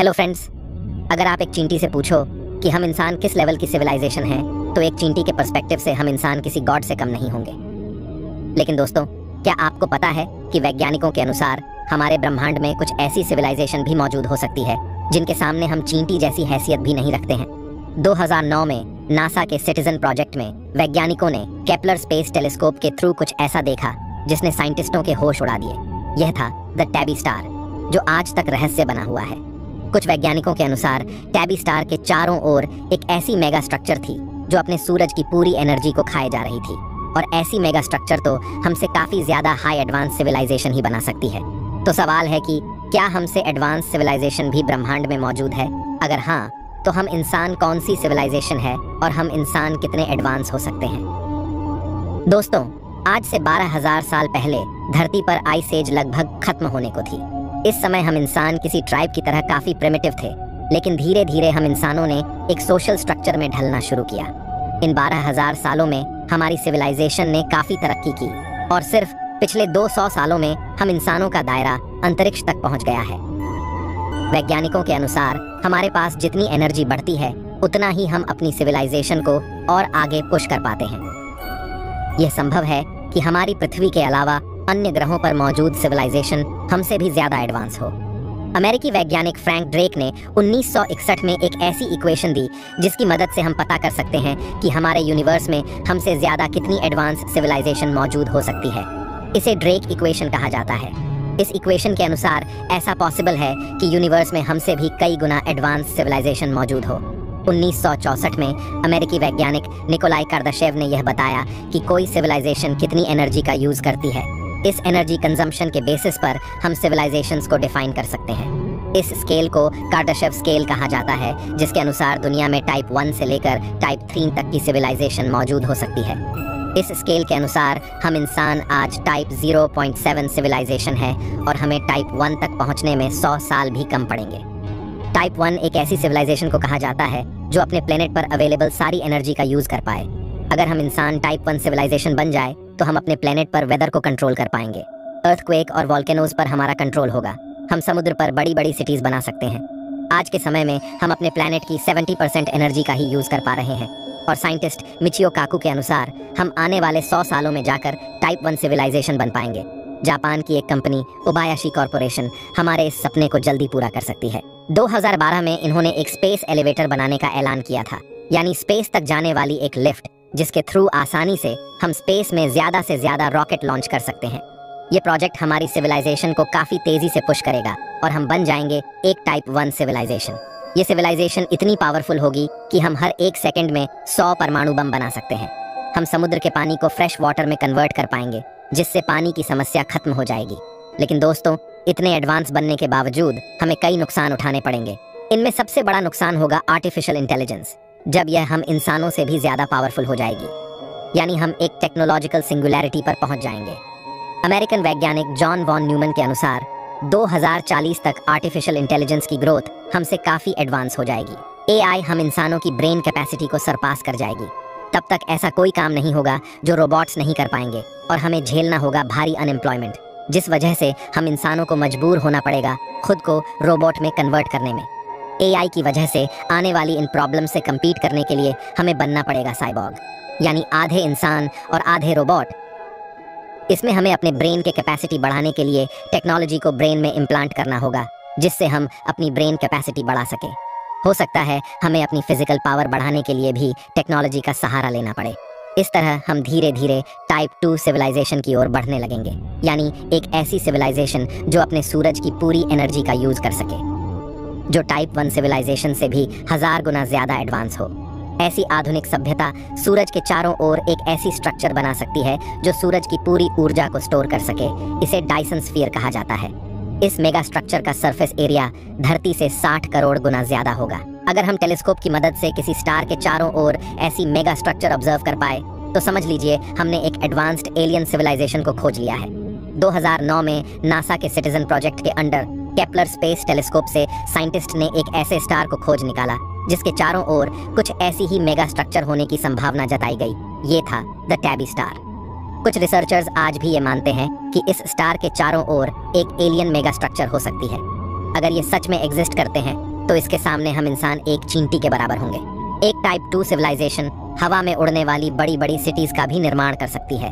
Hello friends, अगर आप एक चींटी से पूछो कि हम इंसान किस लेवल की सिविलाइजेशन है, तो एक चींटी के पर्सपेक्टिव से हम इंसान किसी गॉड से कम नहीं होंगे। लेकिन दोस्तों, क्या आपको पता है कि वैज्ञानिकों के अनुसार हमारे ब्रह्मांड में कुछ ऐसी सिविलाइजेशन भी मौजूद हो सकती है जिनके सामने हम चींटी जैसी हैसियत भी नहीं रखते हैं। 2009 में नासा के सिटीजन प्रोजेक्ट में वैज्ञानिकों ने केपलर स्पेस टेलीस्कोप के थ्रू कुछ ऐसा देखा जिसने साइंटिस्टों के होश उड़ा दिए। यह था द टैबी स्टार, जो आज तक रहस्य बना हुआ है। कुछ वैज्ञानिकों के अनुसार टैबी स्टार के चारों ओर एक ऐसी मेगा स्ट्रक्चर थी जो अपने सूरज की पूरी एनर्जी को खाए जा रही थी, और ऐसी मेगा स्ट्रक्चर तो हमसे काफी ज्यादा हाई एडवांस सिविलाइजेशन ही बना सकती है। तो सवाल है कि क्या हमसे एडवांस सिविलाइजेशन भी ब्रह्मांड में मौजूद है? अगर हाँ, तो हम इंसान कौन सी सिविलाइजेशन है और हम इंसान कितने एडवांस हो सकते हैं? दोस्तों, आज से 12,000 साल पहले धरती पर आइस एज लगभग खत्म होने को थी। इस समय हम इंसान किसी ट्राइब की तरह काफी प्रिमिटिव थे, लेकिन धीरे धीरे हम इंसानों ने एक सोशल स्ट्रक्चर में ढलना शुरू किया। इन 12,000 सालों में हमारी सिविलाइजेशन ने काफी तरक्की की, और सिर्फ पिछले 200 सालों में हम इंसानों का दायरा अंतरिक्ष तक पहुंच गया है। वैज्ञानिकों के अनुसार हमारे पास जितनी एनर्जी बढ़ती है, उतना ही हम अपनी सिविलाइजेशन को और आगे पुश कर पाते हैं। यह संभव है कि हमारी पृथ्वी के अलावा अन्य ग्रहों पर मौजूद सिविलाइजेशन हमसे भी ज्यादा एडवांस हो। अमेरिकी वैज्ञानिक फ्रैंक ड्रेक ने 1961 में एक ऐसी इक्वेशन दी जिसकी मदद से हम पता कर सकते हैं कि हमारे यूनिवर्स में हमसे ज्यादा कितनी एडवांस सिविलाइजेशन मौजूद हो सकती है। इसे ड्रेक इक्वेशन कहा जाता है। इस इक्वेशन के अनुसार ऐसा पॉसिबल है कि यूनिवर्स में हमसे भी कई गुना एडवांस सिविलाइजेशन मौजूद हो। 1964 में अमेरिकी वैज्ञानिक निकोलाई कार्दाशेव ने यह बताया कि कोई सिविलाइजेशन कितनी एनर्जी का यूज करती है। इस एनर्जी कंजम्पशन के बेसिस पर हम सिविलाइजेशंस को डिफाइन कर सकते हैं। इस स्केल को कार्दाशेव स्केल कहा जाता है, जिसके अनुसार दुनिया में टाइप 1 से लेकर टाइप 3 तक की सिविलाइजेशन मौजूद हो सकती है। इस स्केल के अनुसार हम इंसान आज टाइप 0.7 सिविलाइजेशन है, और हमें टाइप 1 तक पहुंचने में 100 साल भी कम पड़ेंगे। टाइप 1 एक ऐसी सिविलाइजेशन को कहा जाता है जो अपने प्लेनेट पर अवेलेबल सारी एनर्जी का यूज कर पाए। अगर हम इंसान टाइप 1 सिविलाइजेशन बन जाए तो हम अपने प्लेनेट पर वेदर को कंट्रोल कर पाएंगे। अर्थक्वेक और वोल्केनोज पर हमारा कंट्रोल होगा। हम समुद्र पर बड़ी बड़ी सिटीज बना सकते हैं। आज के समय में हम अपने प्लेनेट की 70% एनर्जी का ही यूज कर पा रहे हैं, और साइंटिस्ट मिचियो काकू के अनुसार हम आने वाले 100 सालों में जाकर टाइप 1 सिविलाइजेशन बन पाएंगे। जापान की एक कंपनी ओबायाशी कॉर्पोरेशन हमारे इस सपने को जल्दी पूरा कर सकती है। 2012 में इन्होंने एक स्पेस एलिवेटर बनाने का ऐलान किया था, यानी स्पेस तक जाने वाली एक लिफ्ट, जिसके थ्रू आसानी से हम स्पेस में ज्यादा से ज्यादा रॉकेट लॉन्च कर सकते हैं। ये प्रोजेक्ट हमारी सिविलाइजेशन को काफी तेजी से पुश करेगा, और हम बन जाएंगे एक टाइप 1 सिविलाइजेशन। ये सिविलाइजेशन इतनी पावरफुल होगी कि हम हर 1 सेकंड में 100 परमाणु बम बना सकते हैं। हम समुद्र के पानी को फ्रेश वाटर में कन्वर्ट कर पाएंगे, जिससे पानी की समस्या खत्म हो जाएगी। लेकिन दोस्तों, इतने एडवांस बनने के बावजूद हमें कई नुकसान उठाने पड़ेंगे। इनमें सबसे बड़ा नुकसान होगा आर्टिफिशियल इंटेलिजेंस। जब यह हम इंसानों से भी ज्यादा पावरफुल हो जाएगी, यानी हम एक टेक्नोलॉजिकल सिंगुलैरिटी पर पहुंच जाएंगे। अमेरिकन वैज्ञानिक जॉन वॉन न्यूमन के अनुसार 2040 तक आर्टिफिशियल इंटेलिजेंस की ग्रोथ हमसे काफी एडवांस हो जाएगी। एआई हम इंसानों की ब्रेन कैपेसिटी को सरपास कर जाएगी। तब तक ऐसा कोई काम नहीं होगा जो रोबोट्स नहीं कर पाएंगे, और हमें झेलना होगा भारी अनएम्प्लॉयमेंट, जिस वजह से हम इंसानों को मजबूर होना पड़ेगा खुद को रोबोट में कन्वर्ट करने में। एआई की वजह से आने वाली इन प्रॉब्लम से कम्पीट करने के लिए हमें बनना पड़ेगा साइबॉर्ग, यानी आधे इंसान और आधे रोबोट। इसमें हमें अपने ब्रेन के कैपेसिटी बढ़ाने के लिए टेक्नोलॉजी को ब्रेन में इम्प्लांट करना होगा, जिससे हम अपनी ब्रेन कैपेसिटी बढ़ा सके। हो सकता है हमें अपनी फिजिकल पावर बढ़ाने के लिए भी टेक्नोलॉजी का सहारा लेना पड़े। इस तरह हम धीरे धीरे टाइप 2 सिविलाइजेशन की ओर बढ़ने लगेंगे, यानी एक ऐसी सिविलाइजेशन जो अपने सूरज की पूरी एनर्जी का यूज कर सके, जो टाइप 1 सिविलाइजेशन से भी 1000 गुना ज्यादा एडवांस हो। ऐसी आधुनिक सभ्यता सूरज के चारों ओर एक ऐसी स्ट्रक्चर बना सकती है जो सूरज की पूरी ऊर्जा को स्टोर कर सके। इसे डायसन स्फीयर कहा जाता है। इस मेगा स्ट्रक्चर का सरफेस एरिया धरती से 60 करोड़ गुना ज्यादा होगा। अगर हम टेलीस्कोप की मदद से किसी स्टार के चारों ओर ऐसी मेगा स्ट्रक्चर ऑब्जर्व कर पाए, तो समझ लीजिए हमने एक एडवांस्ड एलियन सिविलाइजेशन को खोज लिया है। 2009 में नासा के सिटीजन प्रोजेक्ट के अंडर केपलर स्पेस टेलीस्कोप से साइंटिस्ट ने एक ऐसे स्टार को खोज निकाला जिसके चारों ओर कुछ ऐसी ही मेगा स्ट्रक्चर होने की संभावना जताई गई। ये था द टैबी स्टार। कुछ रिसर्चर्स आज भी ये मानते हैं कि इस स्टार के चारों ओर एक एलियन मेगा स्ट्रक्चर हो सकती है। अगर ये सच में एग्जिस्ट करते हैं तो इसके सामने हम इंसान एक चींटी के बराबर होंगे। एक टाइप 2 सिविलाइजेशन हवा में उड़ने वाली बड़ी बड़ी सिटीज का भी निर्माण कर सकती है।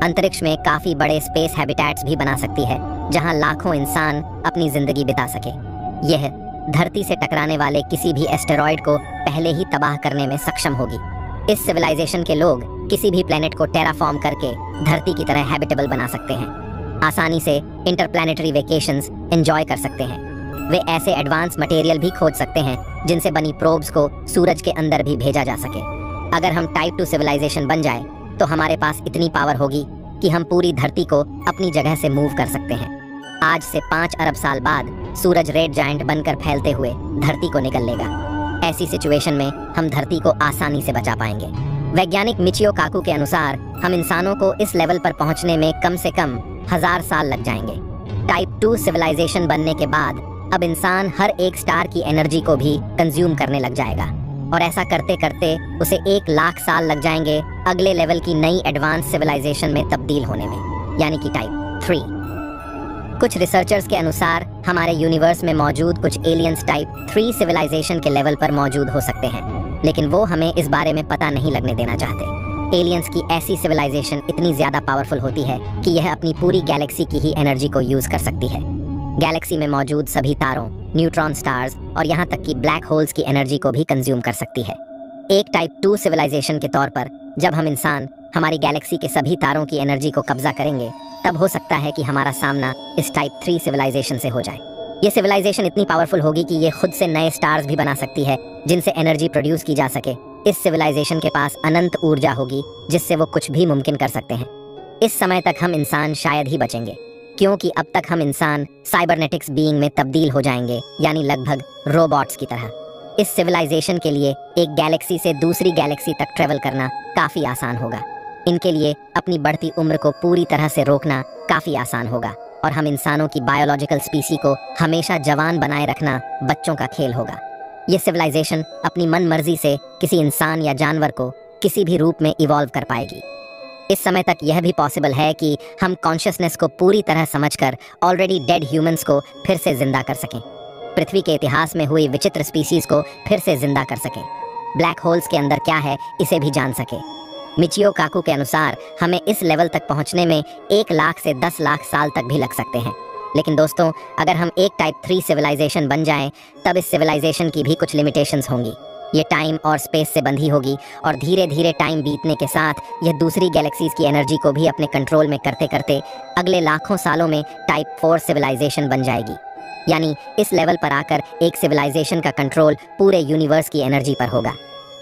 अंतरिक्ष में काफी बड़े स्पेस हैबिटेट्स भी बना सकती है, जहां लाखों इंसान अपनी जिंदगी बिता सके। यह धरती से टकराने वाले किसी भी एस्टेरॉयड को पहले ही तबाह करने में सक्षम होगी। इस सिविलाइजेशन के लोग किसी भी प्लेनेट को टेराफॉर्म करके धरती की तरह हैबिटेबल बना सकते हैं। आसानी से इंटरप्लैनेटरी वेकेशंस एंजॉय कर सकते हैं। वे ऐसे एडवांस मटेरियल भी खोज सकते हैं जिनसे बनी प्रोब्स को सूरज के अंदर भी भेजा जा सके। अगर हम टाइप 2 सिविलाइजेशन बन जाए तो हमारे पास इतनी पावर होगी कि हम पूरी धरती को अपनी जगह से मूव कर सकते हैं। आज से 5 अरब साल बाद सूरज रेड जायंट बनकर फैलते हुए धरती को निगल लेगा। ऐसी सिचुएशन में हम धरती को आसानी से बचा पाएंगे। वैज्ञानिक मिचियो काकू के अनुसार हम इंसानों को इस लेवल पर पहुंचने में कम से कम 1000 साल लग जाएंगे। टाइप 2 सिविलाइजेशन बनने के बाद अब इंसान हर एक स्टार की एनर्जी को भी कंज्यूम करने लग जाएगा, और ऐसा करते करते उसे 1 लाख साल लग जाएंगे अगले लेवल की नई एडवांस सिविलाइजेशन में तब्दील होने में, यानी कि टाइप 3। कुछ रिसर्चर्स के अनुसार हमारे यूनिवर्स में मौजूद कुछ एलियंस टाइप 3 सिविलाइजेशन के लेवल पर मौजूद हो सकते हैं, लेकिन वो हमें इस बारे में पता नहीं लगने देना चाहते। एलियंस की ऐसी सिविलाइजेशन इतनी ज्यादा पावरफुल होती है कि यह अपनी पूरी गैलेक्सी की ही एनर्जी को यूज कर सकती है। गैलेक्सी में मौजूद सभी तारों, न्यूट्रॉन स्टार्स और यहाँ तक कि ब्लैक होल्स की एनर्जी को भी कंज्यूम कर सकती है। एक टाइप 2 सिविलाइजेशन के तौर पर जब हम इंसान हमारी गैलेक्सी के सभी तारों की एनर्जी को कब्जा करेंगे, तब हो सकता है कि हमारा सामना इस टाइप 3 सिविलाइजेशन से हो जाए। ये सिविलाइजेशन इतनी पावरफुल होगी कि ये खुद से नए स्टार्स भी बना सकती है जिनसे एनर्जी प्रोड्यूस की जा सके। इस सिविलाइजेशन के पास अनंत ऊर्जा होगी जिससे वो कुछ भी मुमकिन कर सकते हैं। इस समय तक हम इंसान शायद ही बचेंगे, क्योंकि अब तक हम इंसान साइबरनेटिक्स बीइंग में तब्दील हो जाएंगे, यानी लगभग रोबोट्स की तरह। इस सिविलाइजेशन के लिए एक गैलेक्सी से दूसरी गैलेक्सी तक ट्रेवल करना काफ़ी आसान होगा। इनके लिए अपनी बढ़ती उम्र को पूरी तरह से रोकना काफ़ी आसान होगा, और हम इंसानों की बायोलॉजिकल स्पीसी को हमेशा जवान बनाए रखना बच्चों का खेल होगा। ये सिविलाइजेशन अपनी मन मर्जी से किसी इंसान या जानवर को किसी भी रूप में इवॉल्व कर पाएगी। इस समय तक यह भी पॉसिबल है कि हम कॉन्शियसनेस को पूरी तरह समझकर ऑलरेडी डेड ह्यूमंस को फिर से जिंदा कर सकें, पृथ्वी के इतिहास में हुई विचित्र स्पीसीज को फिर से जिंदा कर सकें, ब्लैक होल्स के अंदर क्या है इसे भी जान सकें। मिचियो काकू के अनुसार हमें इस लेवल तक पहुंचने में 1 लाख से 10 लाख साल तक भी लग सकते हैं। लेकिन दोस्तों, अगर हम एक टाइप 3 सिविलाइजेशन बन जाएं, तब इस सिविलाइजेशन की भी कुछ लिमिटेशंस होंगी। ये टाइम और स्पेस से बंधी होगी, और धीरे धीरे टाइम बीतने के साथ यह दूसरी गैलेक्सीज की एनर्जी को भी अपने कंट्रोल में करते करते अगले लाखों सालों में टाइप 4 सिविलाइजेशन बन जाएगी। यानी इस लेवल पर आकर एक सिविलाइजेशन का कंट्रोल पूरे यूनिवर्स की एनर्जी पर होगा।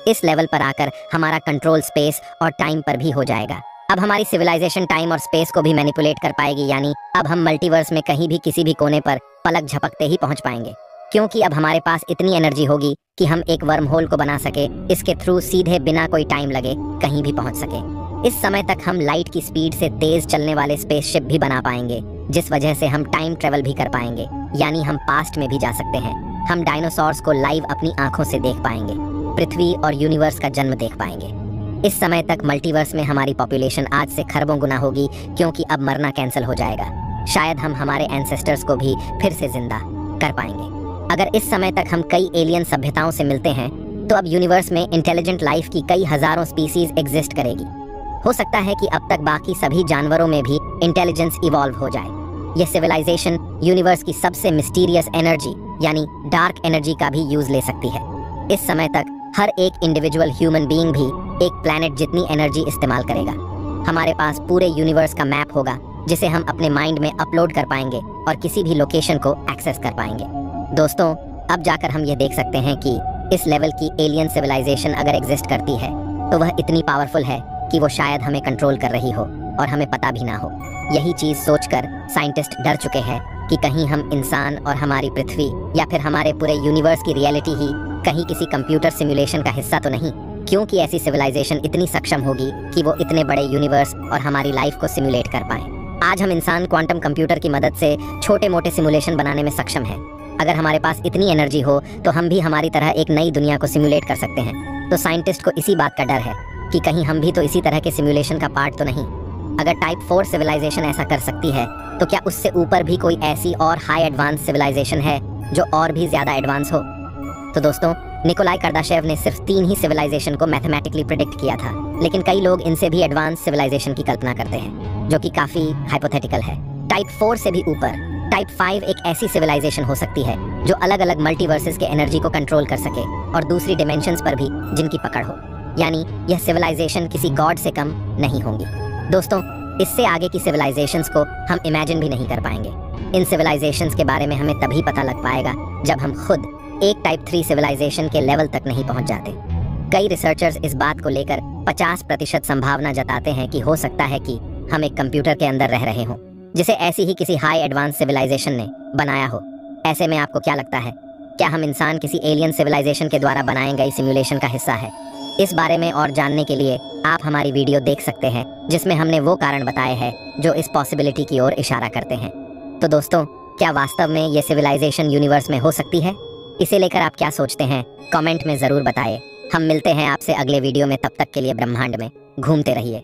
इस लेवल पर आकर हमारा कंट्रोल स्पेस और टाइम पर भी हो जाएगा। अब हमारी सिविलाइजेशन टाइम और स्पेस को भी मैनिपुलेट कर पाएगी, यानी अब हम मल्टीवर्स में कहीं भी किसी भी कोने पर पलक झपकते ही पहुंच पाएंगे, क्योंकि अब हमारे पास इतनी एनर्जी होगी कि हम एक वर्म होल को बना सके, इसके थ्रू सीधे बिना कोई टाइम लगे कहीं भी पहुंच सके। इस समय तक हम लाइट की स्पीड से तेज चलने वाले स्पेसशिप भी बना पाएंगे, जिस वजह से हम टाइम ट्रेवल भी कर पाएंगे, यानी हम पास्ट में भी जा सकते हैं। हम डायनासोर्स को लाइव अपनी आंखों से देख पाएंगे, पृथ्वी और यूनिवर्स का जन्म देख पाएंगे। इस समय तक मल्टीवर्स में हमारी पॉपुलेशन आज से खरबों गुना होगी, क्योंकि अब मरना कैंसिल हो जाएगा। शायद हम हमारे एंसेस्टर्स को भी फिर से जिंदा कर पाएंगे। अगर इस समय तक हम कई एलियन सभ्यताओं से मिलते हैं, तो अब यूनिवर्स में इंटेलिजेंट लाइफ की कई हजारों स्पीसीज एग्जिस्ट करेगी। हो सकता है कि अब तक बाकी सभी जानवरों में भी इंटेलिजेंस इवॉल्व हो जाए। यह सिविलाइजेशन यूनिवर्स की सबसे मिस्टीरियस एनर्जी यानी डार्क एनर्जी का भी यूज ले सकती है। इस समय तक हर एक इंडिविजुअल ह्यूमन बीइंग भी एक प्लैनेट जितनी एनर्जी इस्तेमाल करेगा। हमारे पास पूरे यूनिवर्स का मैप होगा, जिसे हम अपने माइंड में अपलोड कर पाएंगे और किसी भी लोकेशन को एक्सेस कर पाएंगे। दोस्तों, अब जाकर हम ये देख सकते हैं कि इस लेवल की एलियन सिविलाइजेशन अगर एग्जिस्ट करती है, तो वह इतनी पावरफुल है कि वो शायद हमें कंट्रोल कर रही हो और हमें पता भी ना हो। यही चीज़ सोचकर साइंटिस्ट डर चुके हैं कि कहीं हम इंसान और हमारी पृथ्वी या फिर हमारे पूरे यूनिवर्स की रियलिटी ही कहीं किसी कंप्यूटर सिमुलेशन का हिस्सा तो नहीं, क्योंकि ऐसी सिविलाइजेशन इतनी सक्षम होगी कि वो इतने बड़े यूनिवर्स और हमारी लाइफ को सिमुलेट कर पाए। आज हम इंसान क्वांटम कंप्यूटर की मदद से छोटे मोटे सिमुलेशन बनाने में सक्षम हैं। अगर हमारे पास इतनी एनर्जी हो तो हम भी हमारी तरह एक नई दुनिया को सिमुलेट कर सकते हैं। तो साइंटिस्ट को इसी बात का डर है कि कहीं हम भी तो इसी तरह के सिमुलेशन का पार्ट तो नहीं। अगर टाइप 4 सिविलाइजेशन ऐसा कर सकती है, तो क्या उससे ऊपर भी कोई ऐसी और हाई एडवांस सिविलाइजेशन है जो और भी ज्यादा एडवांस हो? तो दोस्तों, निकोलाई कर्दाशेव ने सिर्फ 3 ही सिविलाइजेशन को मैथमेटिकली प्रिडिक्ट किया था, लेकिन कई लोग इनसे भी एडवांस सिविलाइजेशन की कल्पना करते हैं, जो कि काफी हाइपोथेटिकल है। टाइप 4 से भी ऊपर टाइप 5 एक ऐसी सिविलाइजेशन हो सकती है जो अलग अलग मल्टीवर्सेस के एनर्जी को कंट्रोल कर सके और दूसरी डिमेंशंस पर भी जिनकी पकड़ हो, यानी यह सिविलाइजेशन किसी गॉड से कम नहीं होंगी। दोस्तों, इससे आगे की सिविलाइजेशंस को हम इमेजिन भी नहीं कर पाएंगे। इन सिविलाइजेशंस के बारे में हमें तभी पता लग पाएगा जब हम खुद एक टाइप 3 सिविलाइजेशन के लेवल तक नहीं पहुंच जाते। कई रिसर्चर्स इस बात को लेकर 50% संभावना जताते हैं कि हो सकता है कि हम एक कंप्यूटर के अंदर रह रहे हों, जिसे ऐसी ही किसी हाई एडवांस सिविलाइजेशन ने बनाया हो। ऐसे में आपको क्या लगता है, क्या हम इंसान किसी एलियन सिविलाइजेशन के द्वारा बनाए गई सिमुलेशन का हिस्सा है? इस बारे में और जानने के लिए आप हमारी वीडियो देख सकते हैं, जिसमें हमने वो कारण बताए हैं जो इस पॉसिबिलिटी की ओर इशारा करते हैं। तो दोस्तों, क्या वास्तव में ये सिविलाइजेशन यूनिवर्स में हो सकती है? इसे लेकर आप क्या सोचते हैं, कमेंट में ज़रूर बताएं। हम मिलते हैं आपसे अगले वीडियो में, तब तक के लिए ब्रह्मांड में घूमते रहिए।